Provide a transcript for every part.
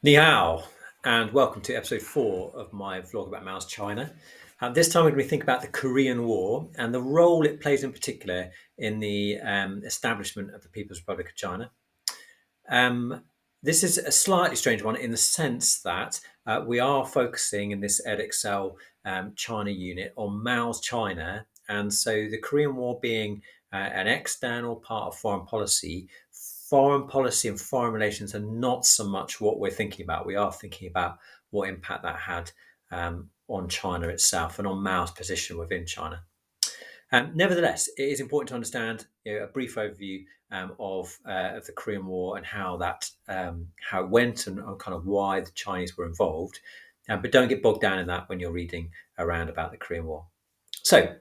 Ni hao, and welcome to episode 4 of my vlog about Mao's China. This time we're going to think about the Korean War and the role it plays in particular in the establishment of the People's Republic of China. Um, this is a slightly strange one in the sense that we are focusing in this EdXL China unit on Mao's China, and so the Korean War being an external part of foreign policy and foreign relations are not so much what we're thinking about. We are thinking about what impact that had on China itself and on Mao's position within China. Nevertheless, it is important to understand a brief overview of the Korean War and how it went and kind of why the Chinese were involved. But don't get bogged down in that when you're reading around about the Korean War. So,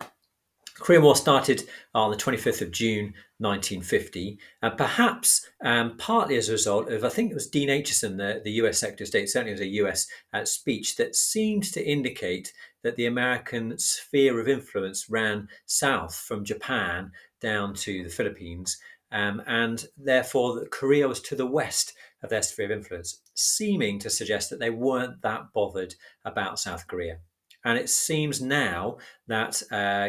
the Korean War started on the 25th of June 1950, and perhaps partly as a result of, I think it was Dean Acheson, the US Secretary of State, certainly it was a US speech that seemed to indicate that the American sphere of influence ran south from Japan down to the Philippines, and therefore that Korea was to the west of their sphere of influence, seeming to suggest that they weren't that bothered about South Korea. And it seems now that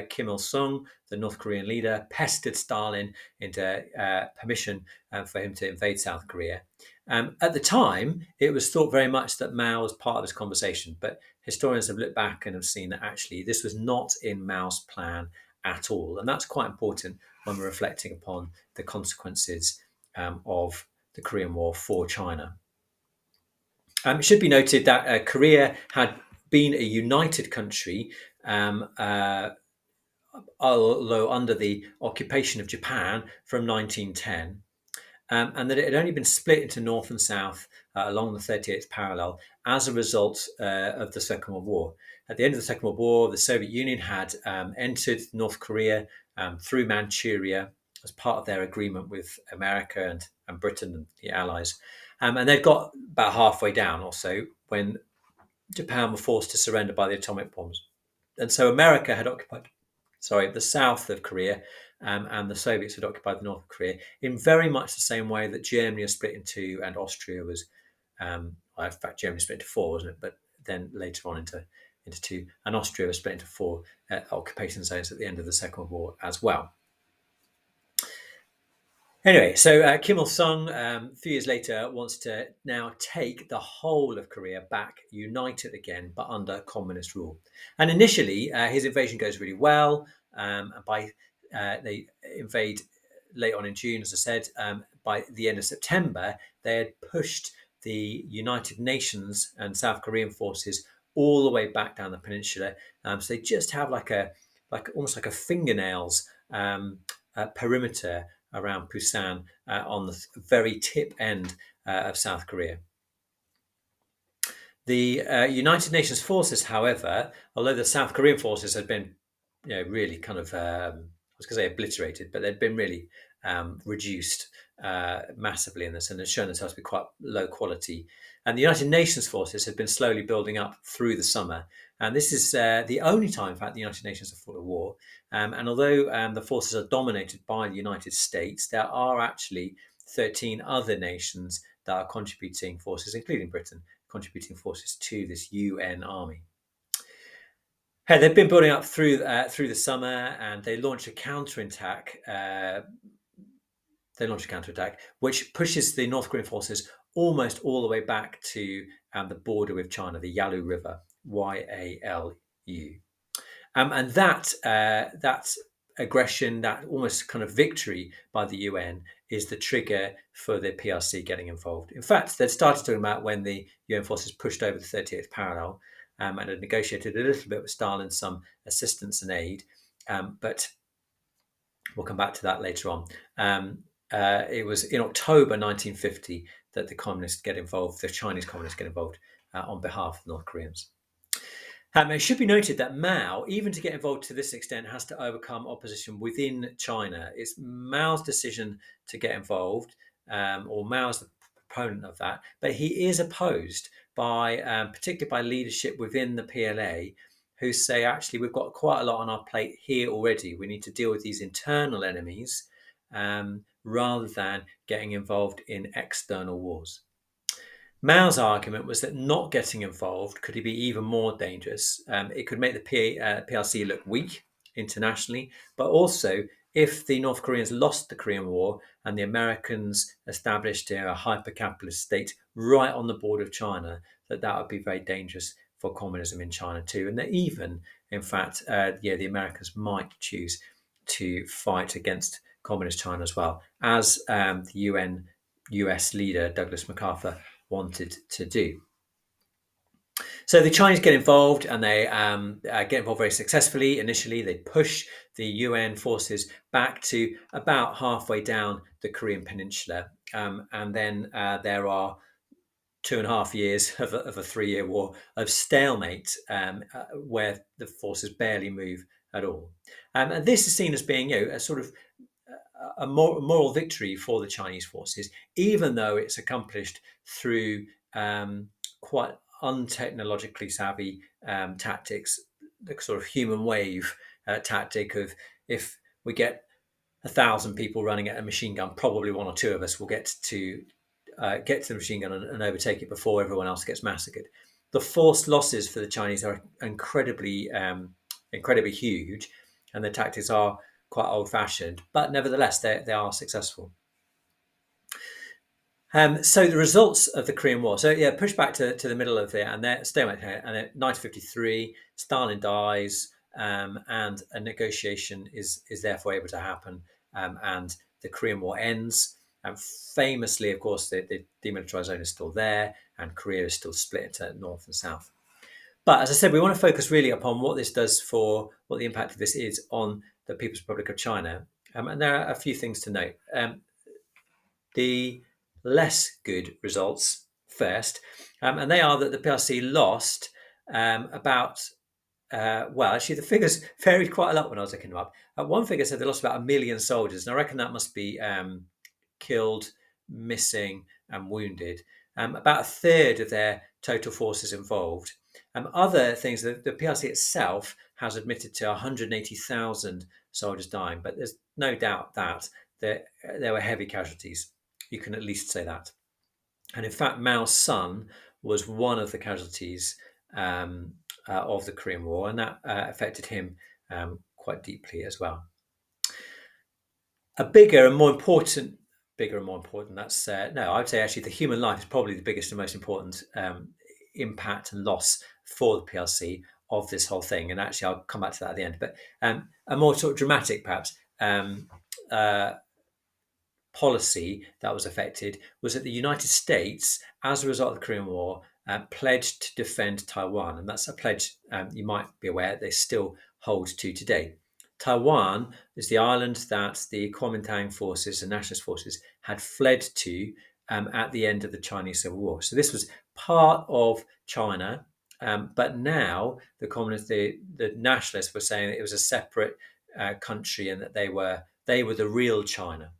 Kim Il sung, the North Korean leader, pestered Stalin into permission for him to invade South Korea. At the time, it was thought very much that Mao was part of this conversation, but historians have looked back and have seen that actually this was not in Mao's plan at all. And that's quite important when we're reflecting upon the consequences of the Korean War for China. It should be noted that Korea had been a united country, although under the occupation of Japan from 1910, and that it had only been split into North and South along the 38th parallel as a result of the Second World War. At the end of the Second World War, the Soviet Union had entered North Korea through Manchuria as part of their agreement with America and Britain and the Allies. And they'd got about halfway down or so when Japan were forced to surrender by the atomic bombs. And so America had occupied, the south of Korea, and the Soviets had occupied the north of Korea in very much the same way that Germany was split into two and Austria was, in fact, Germany was split into four, wasn't it? But then later on into two, and Austria was split into four occupation zones at the end of the Second World War as well. Anyway, so Kim Il sung, a few years later, wants to now take the whole of Korea back, united again, but under communist rule. And initially, his invasion goes really well. And they invade late on in June, as I said. By the end of September, they had pushed the United Nations and South Korean forces all the way back down the peninsula. So they just have almost like a fingernails perimeter around Busan on the very tip end of South Korea. The United Nations forces, however, although the South Korean forces had been, really kind of, I was going to say obliterated, but they'd been really reduced massively in this and had shown themselves to be quite low quality. And the United Nations forces had been slowly building up through the summer. And this is the only time, in fact, the United Nations have fought a war. And although the forces are dominated by the United States, there are actually 13 other nations that are contributing forces, including Britain, contributing forces to this UN army. Hey, they've been building up through the summer, and they launched a counterattack. Which pushes the North Korean forces almost all the way back to the border with China, the Yalu River, Yalu. And that aggression, that almost kind of victory by the UN, is the trigger for the PRC getting involved. In fact, they'd started talking about when the UN forces pushed over the 38th parallel and had negotiated a little bit with Stalin some assistance and aid, but we'll come back to that later on. It was in October 1950 that the Chinese communists get involved on behalf of the North Koreans. It should be noted that Mao, even to get involved to this extent, has to overcome opposition within China. It's Mao's decision to get involved, or Mao's the proponent of that, but he is opposed by, particularly by leadership within the PLA, who say, actually, we've got quite a lot on our plate here already. We need to deal with these internal enemies rather than getting involved in external wars. Mao's argument was that not getting involved could be even more dangerous. It could make the PRC look weak internationally, but also if the North Koreans lost the Korean War and the Americans established a hyper-capitalist state right on the border of China, that would be very dangerous for communism in China too. And that even, in fact, the Americans might choose to fight against communist China as well, as the US leader Douglas MacArthur wanted to do. So the Chinese get involved, and they get involved very successfully. Initially, they push the UN forces back to about halfway down the Korean Peninsula, and then there are 2.5 years of a 3-year war of stalemate, where the forces barely move at all. And this is seen as being, a sort of a moral victory for the Chinese forces, even though it's accomplished through quite untechnologically savvy tactics, the sort of human wave tactic of, if we get 1,000 people running at a machine gun, probably one or two of us will get to the machine gun and overtake it before everyone else gets massacred. The force losses for the Chinese are incredibly huge, and the tactics are quite old-fashioned, but nevertheless, they are successful. So the results of the Korean War. So push back to the middle of it, and they're stalemate here. And in 1953, Stalin dies, and a negotiation is therefore able to happen, and the Korean War ends. And famously, of course, the demilitarized zone is still there, and Korea is still split into north and south. But as I said, we want to focus really upon what this does for, what the impact of this is on the People's Republic of China. And there are a few things to note. The less good results first, and they are that the PRC lost about, actually the figures varied quite a lot when I was looking them up. One figure said they lost about 1 million soldiers, and I reckon that must be killed, missing, and wounded. About a third of their total forces involved. Other things, the PRC itself has admitted to 180,000 soldiers dying, but there's no doubt that there were heavy casualties. You can at least say that. And in fact, Mao's son was one of the casualties of the Korean War, and that affected him quite deeply as well. Bigger and more important, that's, no, I would say actually the human life is probably the biggest and most important impact and loss for the PRC of this whole thing. And actually, I'll come back to that at the end. But a more sort of dramatic, perhaps, policy that was affected was that the United States, as a result of the Korean War, pledged to defend Taiwan. And that's a pledge you might be aware they still hold to today. Taiwan is the island that the Kuomintang forces and nationalist forces had fled to at the end of the Chinese Civil War. So this was part of China, but now the nationalists were saying that it was a separate country and that they were the real China.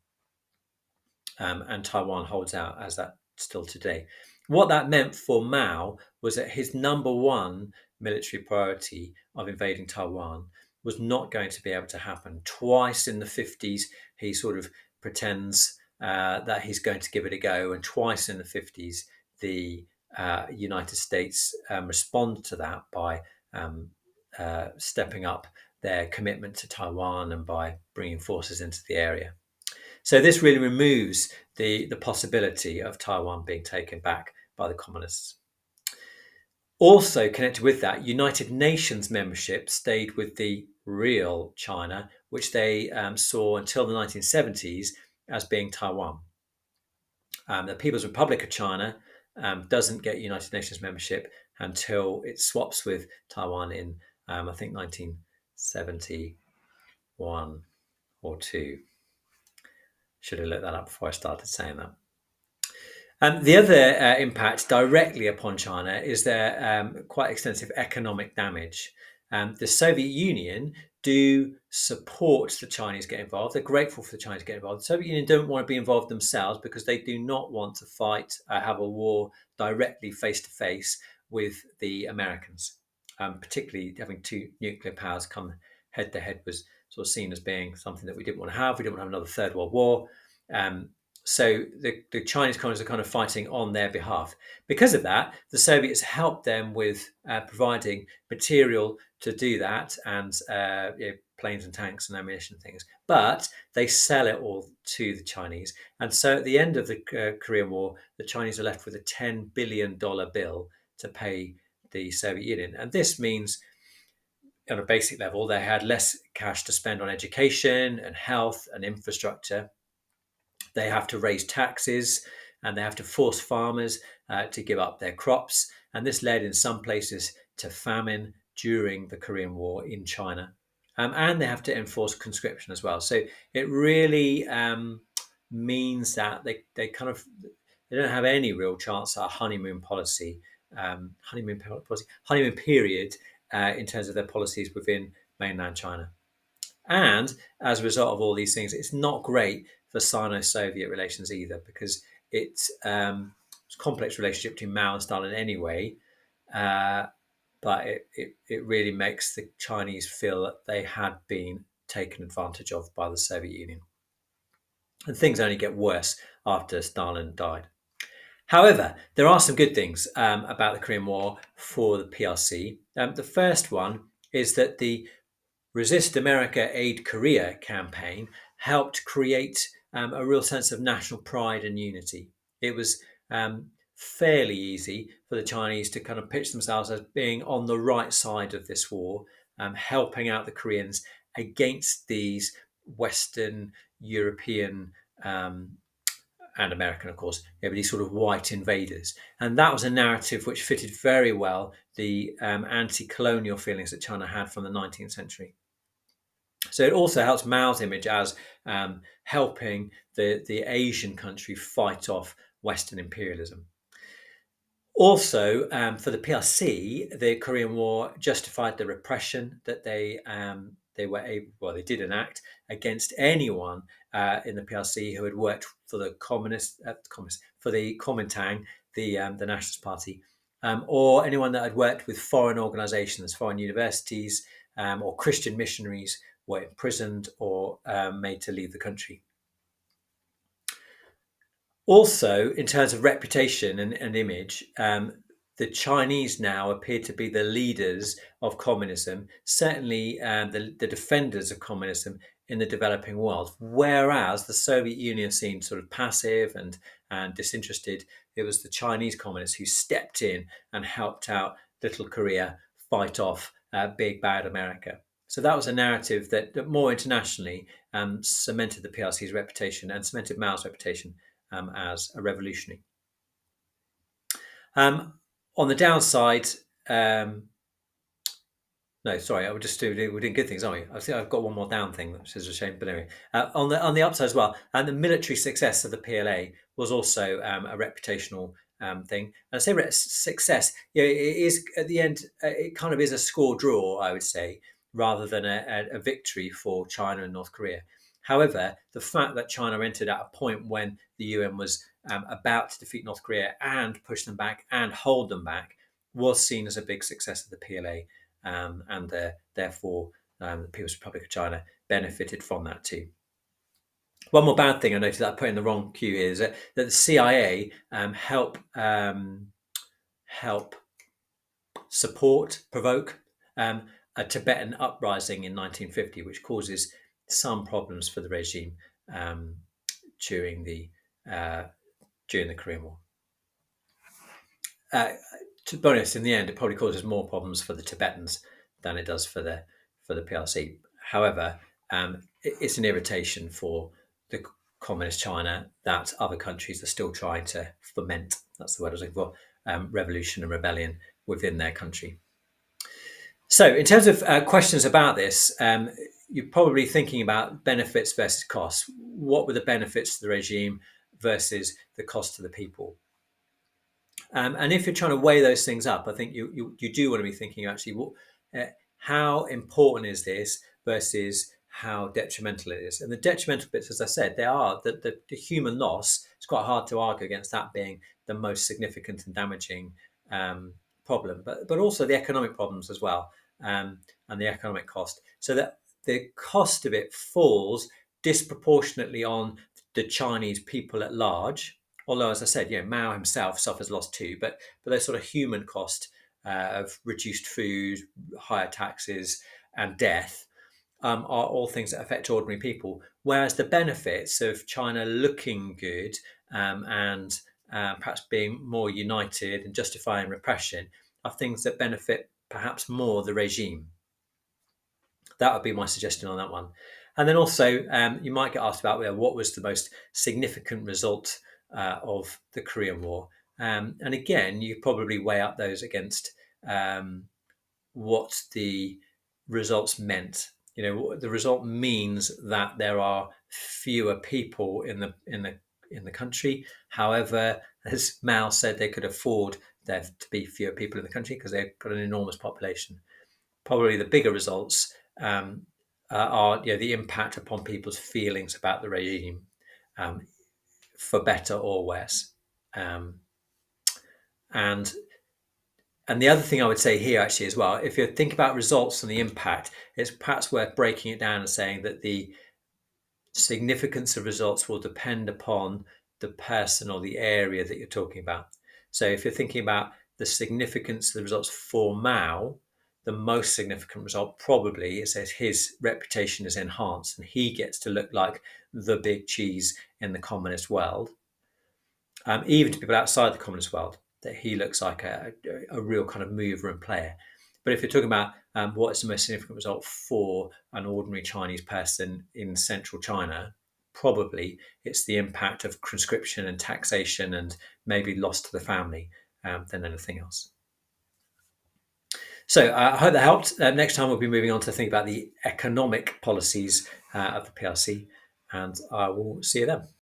And Taiwan holds out as that still today. What that meant for Mao was that his number one military priority of invading Taiwan was not going to be able to happen. Twice in the 50s, he sort of pretends that he's going to give it a go, and twice in the 50s, the United States respond to that by stepping up their commitment to Taiwan and by bringing forces into the area. So this really removes the possibility of Taiwan being taken back by the communists. Also connected with that, United Nations membership stayed with the real China, which they saw until the 1970s as being Taiwan. The People's Republic of China doesn't get United Nations membership until it swaps with Taiwan in, I think, 1971 or 2. Should have looked that up before I started saying that. The other impact directly upon China is their quite extensive economic damage. The Soviet Union do support the Chinese get involved. They're grateful for the Chinese get involved. The Soviet Union don't want to be involved themselves because they do not want to fight, have a war directly face to face with the Americans. Particularly having two nuclear powers come head to head was sort of seen as being something that we didn't want to have. We didn't want to have another Third World War. So the Chinese communists are kind of fighting on their behalf. Because of that, the Soviets helped them with providing material to do that, and planes and tanks and ammunition and things. But they sell it all to the Chinese. And so at the end of the Korean War, the Chinese are left with a $10 billion bill to pay the Soviet Union. And this means, on a basic level, they had less cash to spend on education and health and infrastructure. They have to raise taxes, and they have to force farmers to give up their crops. And this led in some places to famine during the Korean War in China. And they have to enforce conscription as well. So it really means that they kind of they don't have any real chance at a honeymoon policy, honeymoon period in terms of their policies within mainland China. And as a result of all these things, it's not great for Sino-Soviet relations either, because it's a complex relationship between Mao and Stalin anyway. But it really makes the Chinese feel that they had been taken advantage of by the Soviet Union. And things only get worse after Stalin died. However, there are some good things about the Korean War for the PRC. The first one is that the Resist America, Aid Korea campaign helped create a real sense of national pride and unity. It was fairly easy for the Chinese to kind of pitch themselves as being on the right side of this war, helping out the Koreans against these Western European and American, of course, but these sort of white invaders. And that was a narrative which fitted very well the anti-colonial feelings that China had from the 19th century. So it also helps Mao's image as helping the Asian country fight off Western imperialism. Also, for the PRC, the Korean War justified the repression that they were able, well, they did enact against anyone in the PRC who had worked for the for the Kuomintang, the Nationalist Party, or anyone that had worked with foreign organisations, foreign universities, or Christian missionaries were imprisoned or made to leave the country. Also, in terms of reputation and image, the Chinese now appear to be the leaders of communism, certainly the defenders of communism in the developing world, whereas the Soviet Union seemed sort of passive and disinterested. It was the Chinese communists who stepped in and helped out little Korea fight off big bad America. So that was a narrative that more internationally cemented the PRC's reputation and cemented Mao's reputation as a revolutionary. On the downside, no, sorry, I would just we're doing good things, aren't we? I think I've got one more down thing, which is a shame. But anyway, on the upside as well, and the military success of the PLA was also a reputational thing. And I say success, it is at the end, it kind of is a score draw, I would say, rather than a victory for China and North Korea. However, the fact that China entered at a point when the UN was about to defeat North Korea and push them back and hold them back was seen as a big success of the PLA. And therefore, the People's Republic of China benefited from that too. One more bad thing I noticed that I put in the wrong queue is that the CIA help provoke a Tibetan uprising in 1950, which causes some problems for the regime during the Korean War. To be honest, in the end, it probably causes more problems for the Tibetans than it does for the PRC. However, it's an irritation for the communist China that other countries are still trying to foment. That's the word I was looking for. Revolution and rebellion within their country. So, in terms of questions about this, you're probably thinking about benefits versus costs. What were the benefits to the regime versus the cost to the people? And if you're trying to weigh those things up, I think you do want to be thinking actually, how important is this versus how detrimental it is? And the detrimental bits, as I said, they are the human loss. It's quite hard to argue against that being the most significant and damaging problem, but also the economic problems as well, and the economic cost. So that the cost of it falls disproportionately on the Chinese people at large. Although, as I said, Mao himself suffers loss too, but those sort of human cost of reduced food, higher taxes, and death are all things that affect ordinary people. Whereas the benefits of China looking good and perhaps being more united and justifying repression are things that benefit perhaps more the regime. That would be my suggestion on that one. And then also, you might get asked about what was the most significant result of the Korean War. And again, you probably weigh up those against what the results meant. The result means that there are fewer people in the country. However, as Mao said, they could afford there to be fewer people in the country because they've got an enormous population. Probably the bigger results are the impact upon people's feelings about the regime, for better or worse. And the other thing I would say here actually as well, if you think about results and the impact, it's perhaps worth breaking it down and saying that the significance of results will depend upon the person or the area that you're talking about. So if you're thinking about the significance of the results for Mao, the most significant result probably is that his reputation is enhanced and he gets to look like the big cheese in the communist world, even to people outside the communist world, that he looks like a real kind of mover and player. But if you're talking about what is the most significant result for an ordinary Chinese person in central China, probably it's the impact of conscription and taxation and maybe loss to the family than anything else. So I hope that helped. Next time we'll be moving on to think about the economic policies of the PRC, and I will see you then.